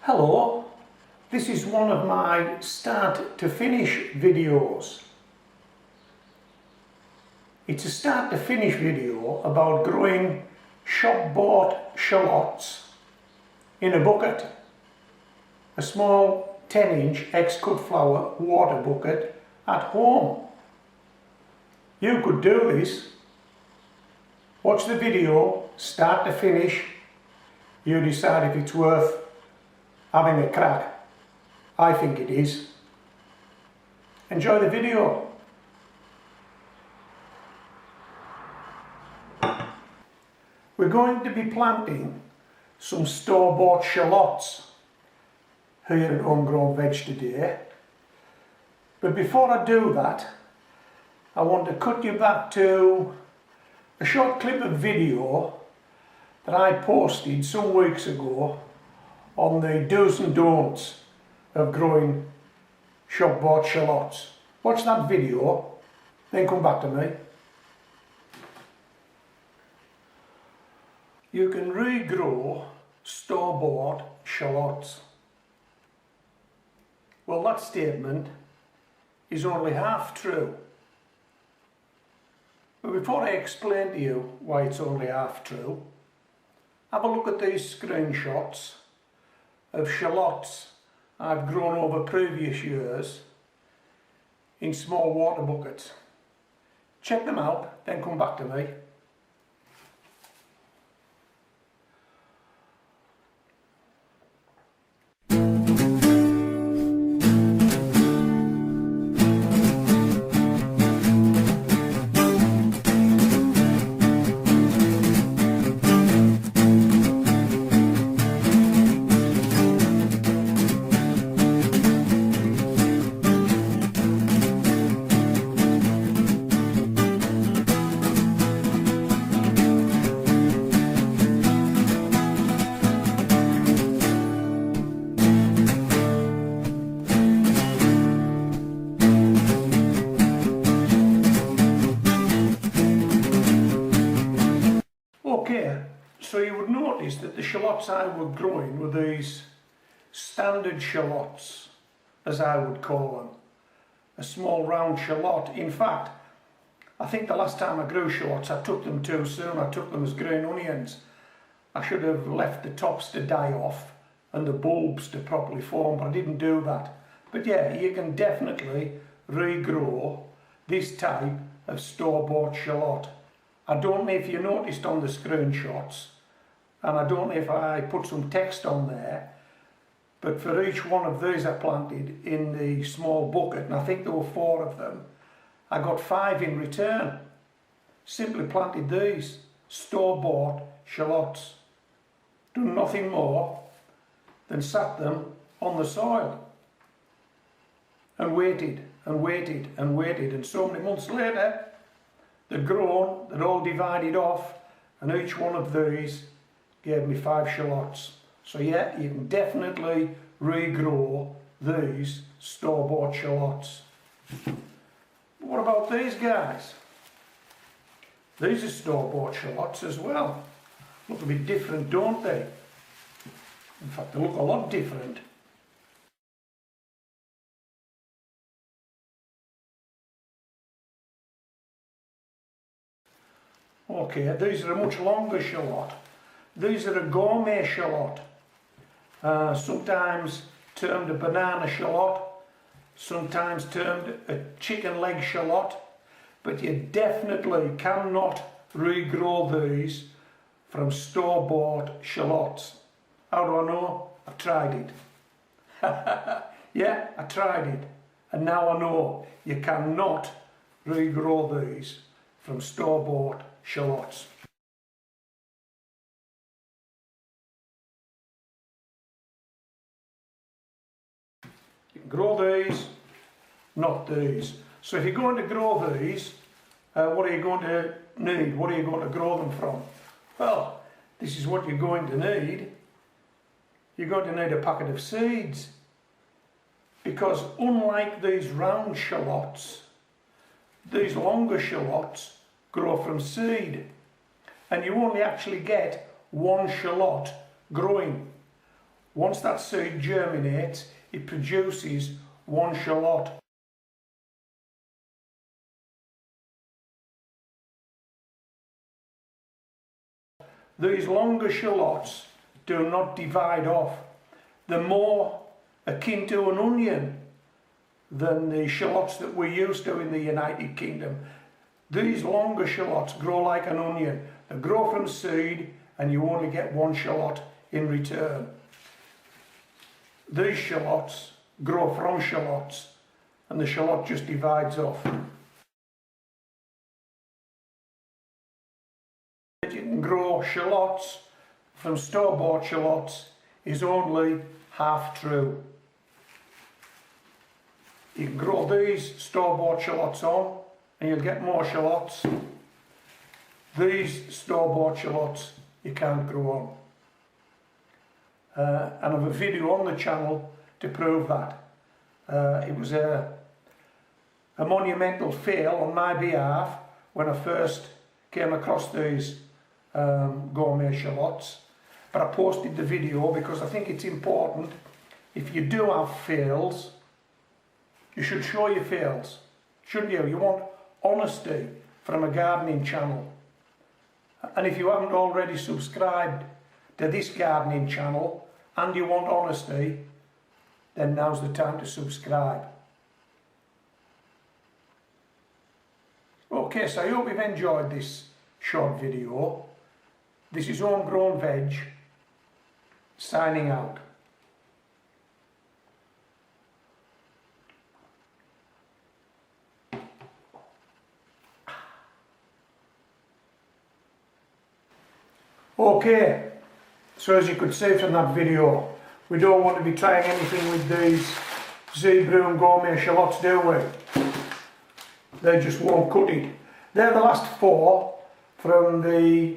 Hello, this is one of my start to finish videos. It's a start to finish video about growing shop bought shallots in a bucket, a small 10-inch ex-cut flower water bucket at home. You could do this. Watch the video start to finish. You decide if it's worth having a crack. I think it is. Enjoy the video. We're going to be planting some store-bought shallots here at Homegrown Veg today. But before I do that, I want to cut you back to a short clip of video that I posted some weeks ago on the do's and don'ts of growing shop-bought shallots. Watch that video, then come back to me. You can regrow store-bought shallots. Well, that statement is only half true. But before I explain to you why it's only half true, have a look at these screenshots of shallots I've grown over previous years in small water buckets. Check them out, then come back to me. Okay, so you would notice that the shallots I were growing were these standard shallots, as I would call them. A small round shallot. In fact, I think the last time I grew shallots I took them too soon. I took them as green onions. I should have left the tops to die off and the bulbs to properly form, but I didn't do that. But yeah, you can definitely regrow this type of store-bought shallot. I don't know if you noticed on the screenshots, and I don't know if I put some text on there, but for each one of these I planted in the small bucket, and I think there were 4 of them, I got 5 in return. Simply planted these store-bought shallots. Done nothing more than sat them on the soil and waited and waited and waited, and so many months later they'd grown, they'd all divided off, and each one of these gave me 5 shallots. So yeah, you can definitely regrow these store-bought shallots. What about these guys? These are store-bought shallots as well. Look a bit different, don't they? In fact, they look a lot different. Okay, these are a much longer shallot. These are a gourmet shallot, sometimes termed a banana shallot, sometimes termed a chicken leg shallot, but you definitely cannot regrow these from store-bought shallots. How do I know? I've tried it. Yeah, I tried it, and now I know you cannot regrow these from store-bought shallots. You can grow these, not these. So if you're going to grow these, what are you going to need? What are you going to grow them from? Well, this is what you're going to need. You're going to need a packet of seeds, because unlike these round shallots, these longer shallots grow from seed, and you only actually get one shallot growing. Once that seed germinates, it produces one shallot. These longer shallots do not divide off. They're more akin to an onion than the shallots that we're used to in the United Kingdom. These longer shallots grow like an onion. They grow from seed and you only get one shallot in return. These shallots grow from shallots and the shallot just divides off. You can grow shallots from store-bought shallots is only half true. You can grow these store-bought shallots on and you'll get more shallots. These store-bought shallots you can't grow on. And I have a video on the channel to prove that. It was a monumental fail on my behalf when I first came across these gourmet shallots, but I posted the video because I think it's important. If you do have fails, you should show your fails, shouldn't you? You want honesty from a gardening channel. And if you haven't already subscribed to this gardening channel and you want honesty, then now's the time to subscribe. Okay, so I hope you've enjoyed this short video. This is Homegrown Veg, signing out. Okay, so as you could see from that video, we don't want to be trying anything with these Zeebrunn gourmet shallots, do we? They just won't cut it. They're the last 4 from the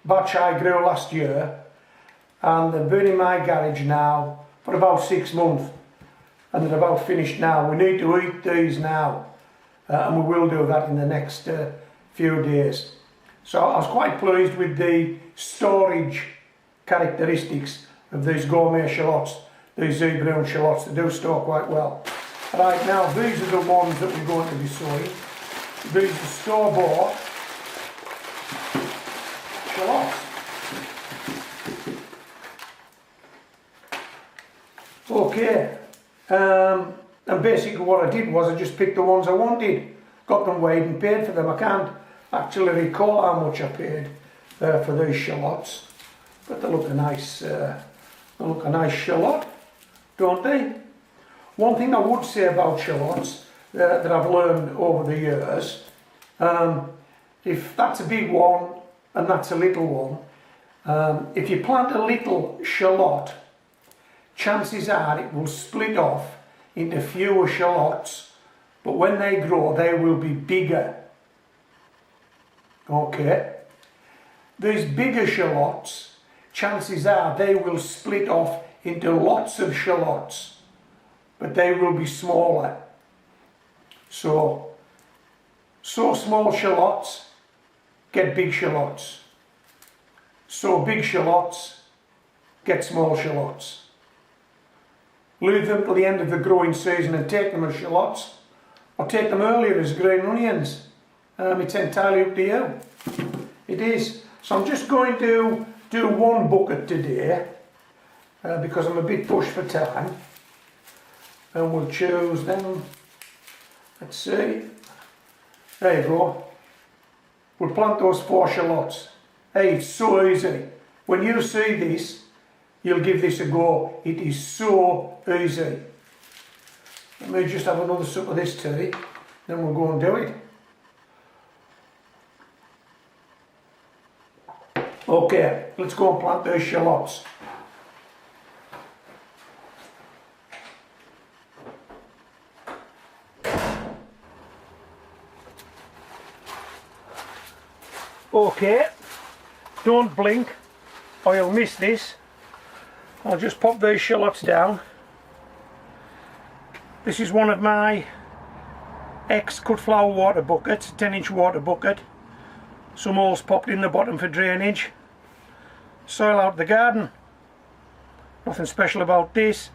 batch I grew last year, and they've been in my garage now for about 6 months and they're about finished now. We need to eat these now, and we will do that in the next few days. So I was quite pleased with the storage characteristics of these gourmet shallots, these Zeebrunn shallots. They do store quite well. Right, now these are the ones that we're going to be sowing. These are store-bought shallots. Okay, and basically what I did was I just picked the ones I wanted, got them weighed and paid for them. I can't actually recall how much I paid for these shallots, but they look a nice shallot, don't they? One thing I would say about shallots that I've learned over the years, if that's a big one and that's a little one, if you plant a little shallot, chances are it will split off into fewer shallots, but when they grow they will be bigger. Okay, these bigger shallots, chances are they will split off into lots of shallots, but they will be smaller. So small shallots, get big shallots. So big shallots, get small shallots. Leave them till the end of the growing season and take them as shallots, or take them earlier as green onions. It's entirely up to you. It is. So I'm just going to do one bucket today because I'm a bit pushed for time, and we'll choose them. Let's see. There you go. We'll plant those 4 shallots. Hey, it's so easy. When you see this, you'll give this a go. It is so easy. Let me just have another sip of this tea, then we'll go and do it. Okay, let's go and plant those shallots. Okay, don't blink or you'll miss this. I'll just pop these shallots down. This is one of my ex-cut flower water buckets, 10-inch water bucket. Some holes popped in the bottom for drainage. Soil out the garden. Nothing special about this.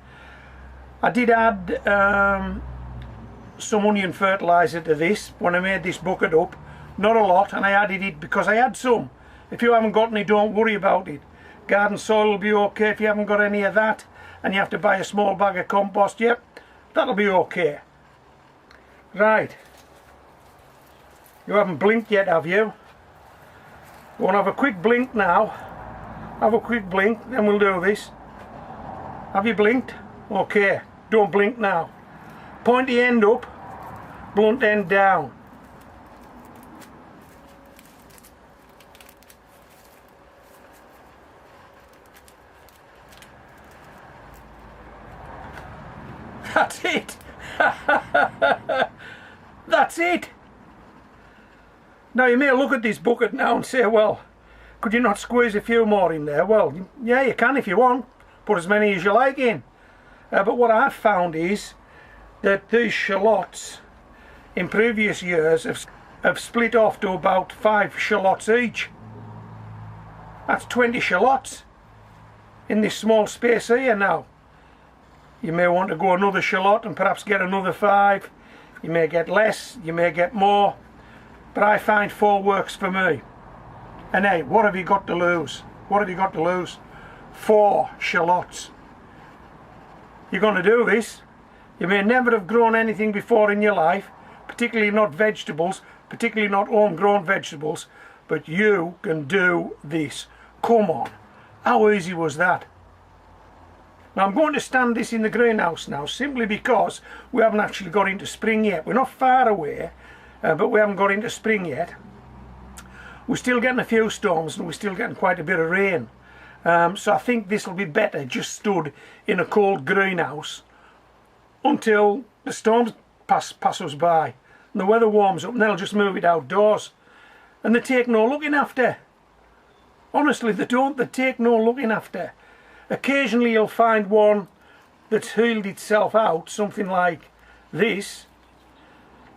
I did add some onion fertiliser to this when I made this bucket up. Not a lot, and I added it because I had some. If you haven't got any, don't worry about it. Garden soil will be okay. If you haven't got any of that and you have to buy a small bag of compost, yep, that'll be okay. Right. You haven't blinked yet, have you? Go and have a quick blink now. Have a quick blink, then we'll do this. Have you blinked? Okay. Don't blink now. Pointy end up, blunt end down. That's it. That's it. Now you may look at this bucket now and say, well, could you not squeeze a few more in there? Well, yeah, you can if you want. Put as many as you like in. But what I've found is that these shallots in previous years have split off to about 5 shallots each. That's 20 shallots in this small space here now. You may want to go another shallot and perhaps get another 5. You may get less, you may get more, but I find 4 works for me. And hey, what have you got to lose? What have you got to lose? 4 shallots. You're going to do this. You may never have grown anything before in your life, particularly not vegetables, particularly not homegrown vegetables, but you can do this. Come on, how easy was that? Now I'm going to stand this in the greenhouse now, simply because we haven't actually got into spring yet. We're not far away, but we haven't got into spring yet. We're still getting a few storms and we're still getting quite a bit of rain. So I think this will be better just stood in a cold greenhouse until the storms pass us by and the weather warms up, and then I'll just move it outdoors. And they take no looking after. Honestly, they don't. They take no looking after. Occasionally you'll find one that's healed itself out, something like this,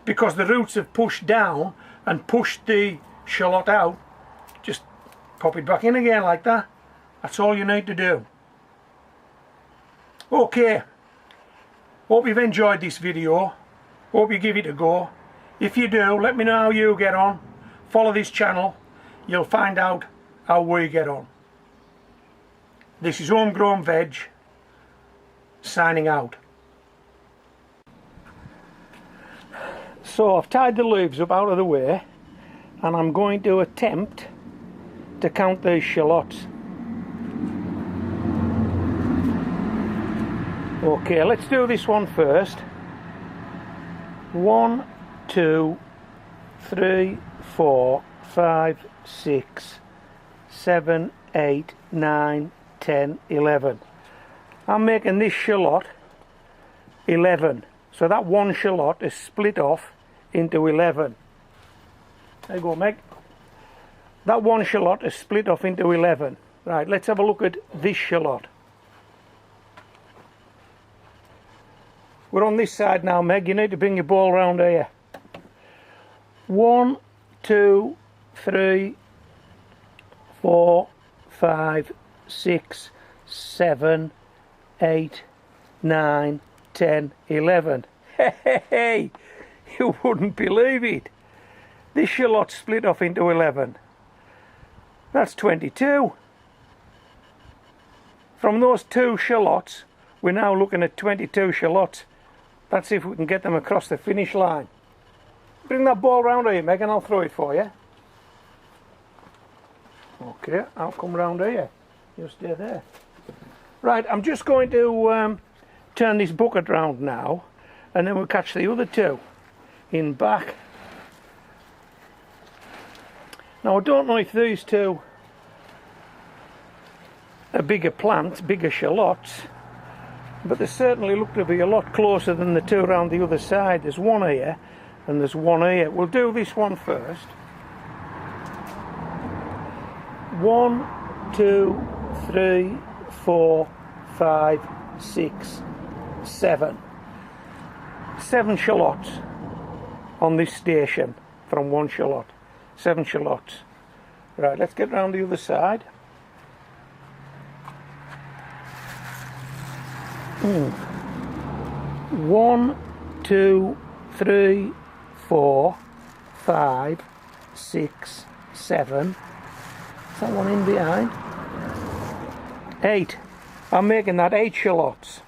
because the roots have pushed down and pushed the shallot out. Just pop it back in again like that. That's all you need to do. Okay, hope you've enjoyed this video. Hope you give it a go. If you do, let me know how you get on. Follow this channel. You'll find out how we get on. This is Homegrown Veg, signing out. So I've tied the leaves up out of the way, and I'm going to attempt to count these shallots. Okay, let's do this one first. 1, 2, 3, 4, 5, 6, 7, 8, 9, 10, 11. I'm making this shallot 11. So that one shallot is split off into 11. There you go, Meg. That one shallot is split off into 11. Right, let's have a look at this shallot. We're on this side now, Meg. You need to bring your ball round here. 1, 2, 3, 4, 5, 6, 7, 8, 9, 10, 11. Hey, you wouldn't believe it. This shallot split off into 11. That's 22. From those 2 shallots, we're now looking at 22 shallots. Let's see if we can get them across the finish line. Bring that ball round here, Meg, and I'll throw it for you. Okay, I'll come round here. You stay there. Right, I'm just going to turn this bucket round now, and then we'll catch the other 2 in back. Now I don't know if these 2 are bigger plants, bigger shallots, but they certainly look to be a lot closer than the 2 around the other side. There's one here and there's one here. We'll do this one first. 1, 2, 3, 4, 5, 6, 7. 7 shallots on this station from one shallot. 7 shallots. Right, let's get round the other side. 1, 2, 3, 4, 5, 6, 7. Is that one in behind? 8. I'm making that 8 shallots.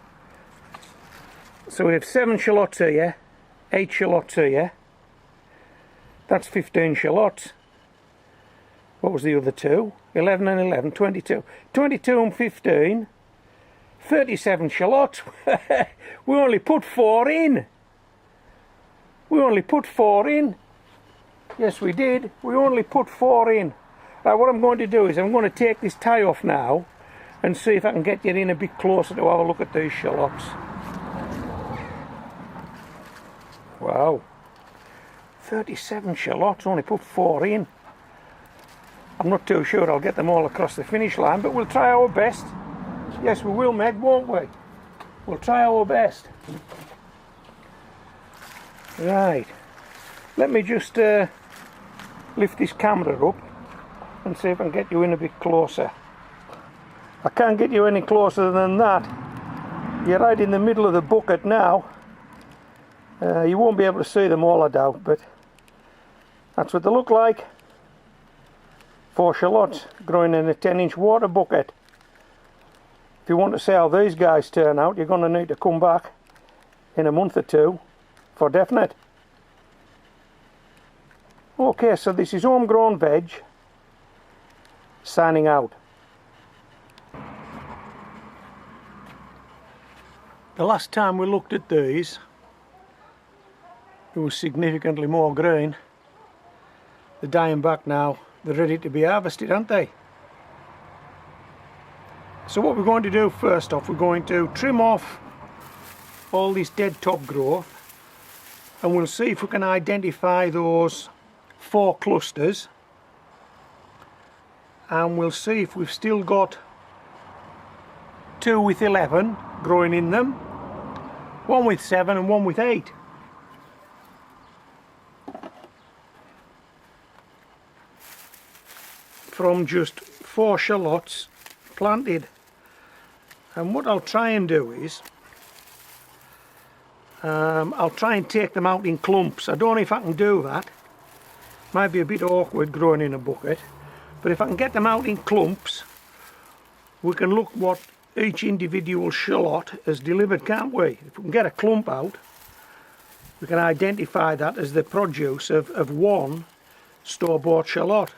So we have 7 shallots here, 8 shallots here. That's 15 shallots. What was the other two? 11 and 11, 22. 22 and 15, 37 shallots. We only put 4 in. We only put 4 in. Yes, we did. We only put 4 in. Right, what I'm going to do is I'm going to take this tie off now and see if I can get you in a bit closer to have a look at these shallots. Wow. 37 shallots, only put 4 in. I'm not too sure I'll get them all across the finish line, but we'll try our best. Yes, we will, Meg, won't we? We'll try our best. Right. Let me just lift this camera up and see if I can get you in a bit closer. I can't get you any closer than that. You're right in the middle of the bucket now. You won't be able to see them all, I doubt, but that's what they look like. 4 shallots growing in a 10-inch water bucket. If you want to see how these guys turn out, you're going to need to come back in a month or two for definite. Okay, so this is Homegrown Veg signing out. The last time we looked at these, it was significantly more green. They're dying back now. They're ready to be harvested, aren't they? So what we're going to do first off, we're going to trim off all this dead top growth, and we'll see if we can identify those 4 clusters, and we'll see if we've still got 2 with 11 growing in them, 1 with 7 and 1 with 8. From just 4 shallots planted. And what I'll try and do is I'll try and take them out in clumps. I don't know if I can do that. Might be a bit awkward growing in a bucket, but if I can get them out in clumps, we can look what each individual shallot has delivered, can't we? If we can get a clump out, we can identify that as the produce of 1 store-bought shallot.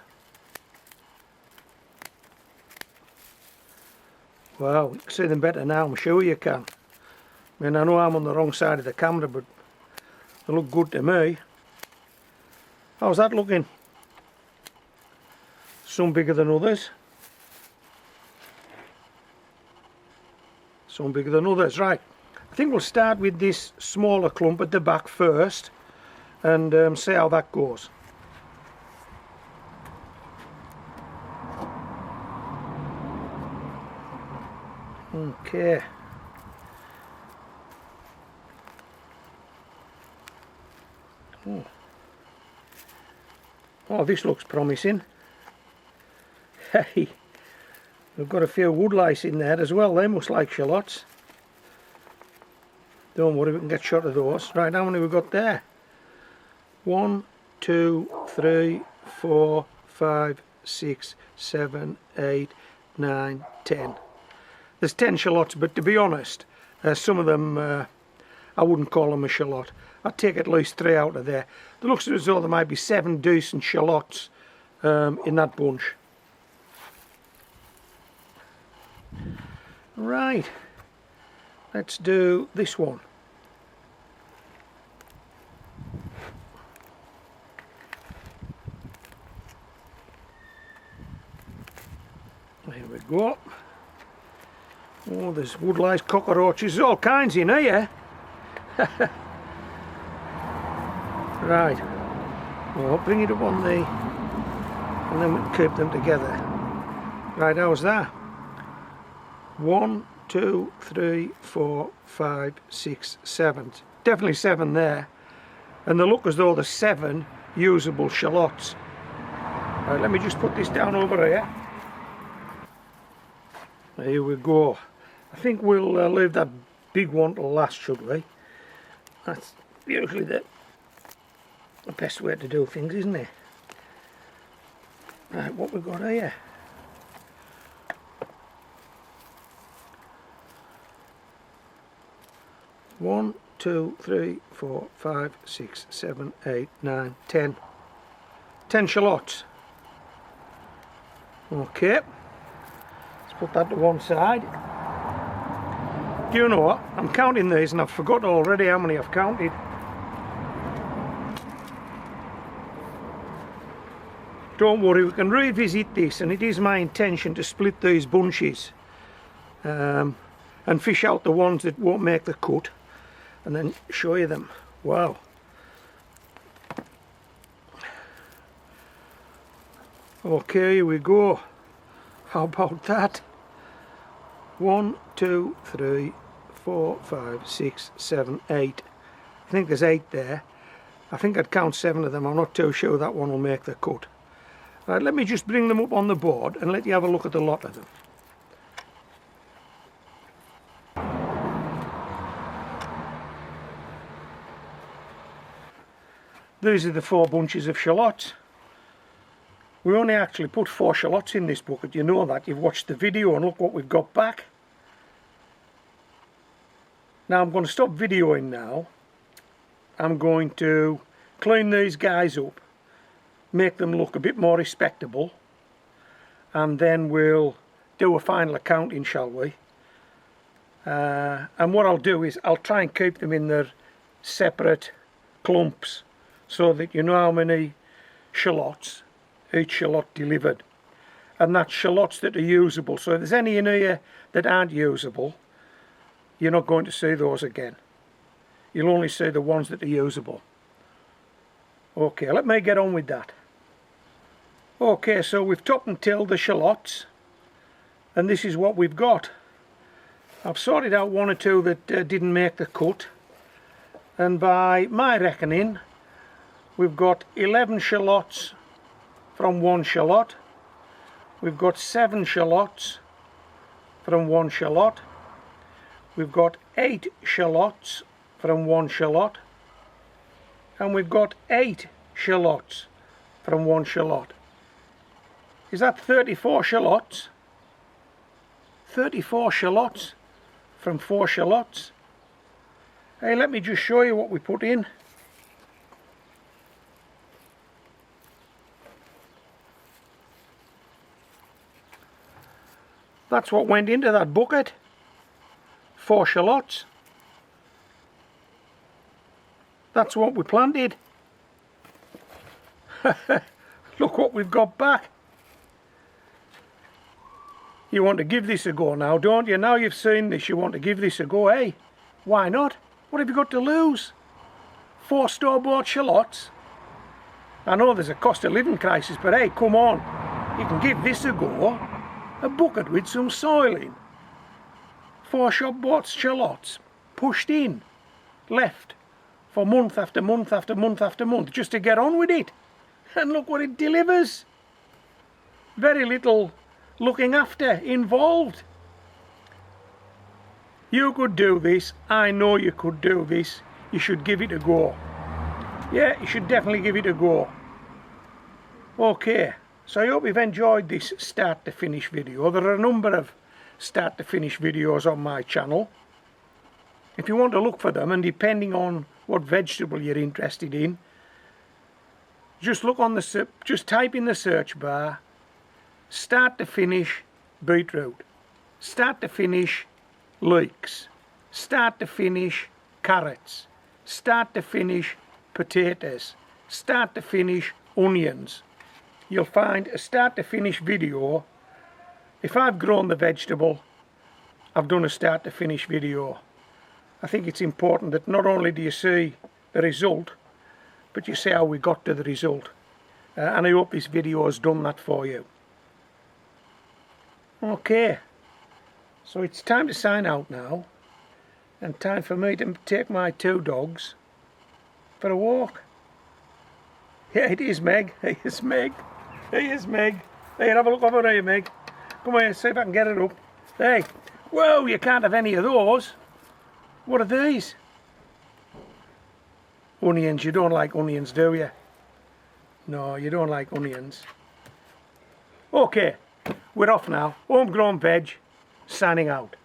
Wow, you can see them better now, I'm sure you can. I mean, I know I'm on the wrong side of the camera, but they look good to me. How's that looking? Some bigger than others. Some bigger than others, right. I think we'll start with this smaller clump at the back first and see how that goes. Okay. Oh, this looks promising. Hey, we've got a few wood lice in there as well. They must like shallots. Don't worry, we can get shot of those. Right, how many we got there? 1, 2, 3, 4, 5, 6, 7, 8, 9, 10. There's 10 shallots, but to be honest, some of them I wouldn't call them a shallot. I'd take at least 3 out of there. It looks as though there might be 7 decent shallots in that bunch. Right, let's do this one. Here we go. Oh, there's wood lice, cockroaches, all kinds in here. Right, well, bring it up on the, and then we can keep them together. Right, how's that? 1, 2, 3, 4, 5, 6, 7. Definitely 7 there. And they look as though there's 7 usable shallots. Right, let me just put this down over here. Here we go. I think we'll leave that big one to last, should we? That's usually the best way to do things, isn't it? Right, what we've got here. One, 2, 3, 4, 5, 6, 7, 8, 9, 10. 10 shallots. Okay. Let's put that to one side. Do you know what? I'm counting these and I've forgotten already how many I've counted. Don't worry, we can revisit this, and it is my intention to split these bunches and fish out the ones that won't make the cut and then show you them. Wow. Okay, here we go. How about that? 1, 2, 3, 4, 5, 6, 7, 8. I think there's 8 there. I think I'd count 7 of them. I'm not too sure that one will make the cut. Right, let me just bring them up on the board and let you have a look at the lot of them. These are the 4 bunches of shallots. We only actually put 4 shallots in this bucket, you know that. You've watched the video and look what we've got back. Now I'm going to stop videoing now. I'm going to clean these guys up, make them look a bit more respectable, and then we'll do a final accounting, shall we? And what I'll do is I'll try and keep them in their separate clumps so that you know how many shallots each shallot delivered, and that's shallots that are usable. So if there's any in here that aren't usable, you're not going to see those again. You'll only see the ones that are usable. Okay, let me get on with that. Okay, so we've topped and tilled the shallots, and this is what we've got. I've sorted out 1 or 2 that didn't make the cut, and by my reckoning we've got 11 shallots from 1 shallot. We've got 7 shallots from 1 shallot. We've got 8 shallots from 1 shallot, and we've got 8 shallots from 1 shallot. Is that 34 shallots? 34 shallots from 4 shallots. Hey, let me just show you what we put in. That's what went into that bucket. 4 shallots. That's what we planted. Look what we've got back. You want to give this a go now, don't you? Now you've seen this, you want to give this a go, eh? Why not? What have you got to lose? 4 store-bought shallots? I know there's a cost of living crisis, but hey, come on. You can give this a go. A bucket with some soil in. 4 shop-bought shallots, pushed in, left for month after month after month after month, just to get on with it. And look what it delivers. Very little looking after involved. You could do this. I know you could do this. You should give it a go. Yeah, you should definitely give it a go. Okay, so I hope you've enjoyed this start to finish video. There are a number of start to finish videos on my channel. If you want to look for them, and depending on what vegetable you're interested in, just look on the just type in the search bar start to finish beetroot, start to finish leeks, start to finish carrots, start to finish potatoes, start to finish onions. You'll find a start to finish video. If I've grown the vegetable, I've done a start to finish video. I think it's important that not only do you see the result, but you see how we got to the result. And I hope this video has done that for you. Okay, so it's time to sign out now, and time for me to take my 2 dogs for a walk. Yeah, it is Meg. It is Meg. It is Meg. Hey, have a look over here, Meg. Come here, see if I can get it up. Hey, whoa, you can't have any of those. What are these? Onions. You don't like onions, do you? No, you don't like onions. Okay, we're off now. Homegrown veg, signing out.